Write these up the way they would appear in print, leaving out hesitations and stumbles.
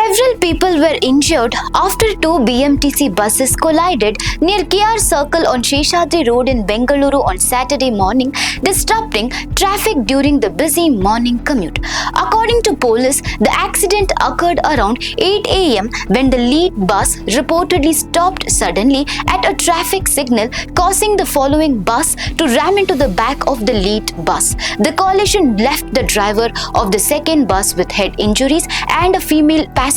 Several people were injured after two BMTC buses collided near KR Circle on Seshadri Road in Bengaluru on Saturday morning, disrupting traffic during the busy morning commute. According to police, the accident occurred around 8 a.m. when the lead bus reportedly stopped suddenly at a traffic signal, causing the following bus to ram into the back of the lead bus. The collision left the driver of the second bus with head injuries and a female passenger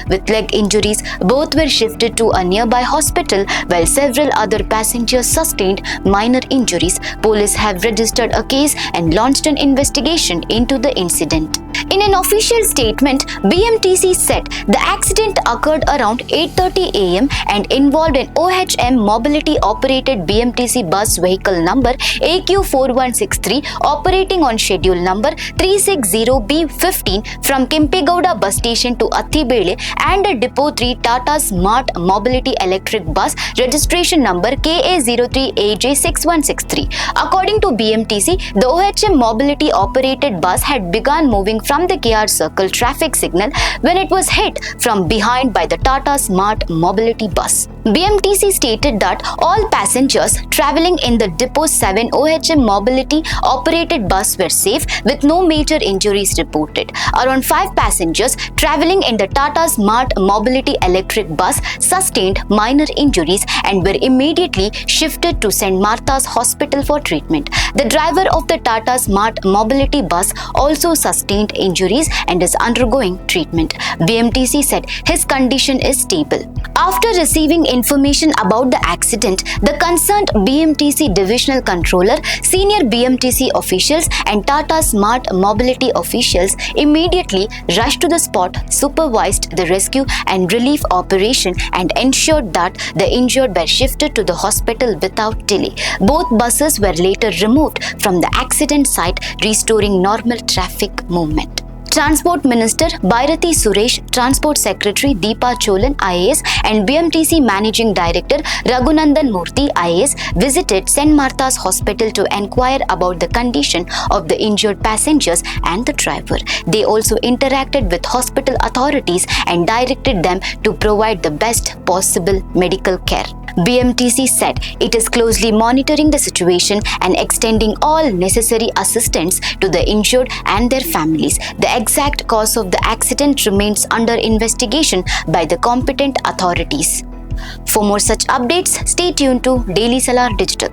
with leg injuries. Both were shifted to a nearby hospital, while several other passengers sustained minor injuries. Police have registered a case and launched an investigation into the incident. In an official statement, BMTC said the accident occurred around 8:30 a.m. and involved an OHM Mobility operated BMTC bus vehicle number AQ4163 operating on schedule number 360B15 from Kempegowda bus station to Attibele and a Depot 3 Tata Smart Mobility electric bus registration number KA03AJ6163. According to BMTC, the OHM Mobility operated bus had begun moving from the KR Circle traffic signal when it was hit from behind by the Tata Smart Mobility bus. BMTC stated that all passengers traveling in the Depot 7 OHM Mobility operated bus were safe with no major injuries reported. Around 5 passengers traveling in the Tata Smart Mobility electric bus sustained minor injuries and were immediately shifted to St. Martha's Hospital for treatment. The driver of the Tata Smart Mobility bus also sustained injuries and is undergoing treatment. BMTC said his condition is stable. After receiving information about the accident, the concerned BMTC divisional controller, senior BMTC officials and Tata Smart Mobility officials immediately rushed to the spot, supervised the rescue and relief operation and ensured that the injured were shifted to the hospital without delay. Both buses were later removed from the accident site, restoring normal traffic movement. Transport Minister Bhairathi Suresh, Transport Secretary Deepa Cholan IAS and BMTC Managing Director Raghunandan Murthy IAS visited St. Martha's Hospital to enquire about the condition of the injured passengers and the driver. They also interacted with hospital authorities and directed them to provide the best possible medical care. BMTC said it is closely monitoring the situation and extending all necessary assistance to the injured and their families. The exact cause of the accident remains under investigation by the competent authorities. For more such updates, stay tuned to Daily Salar Digital.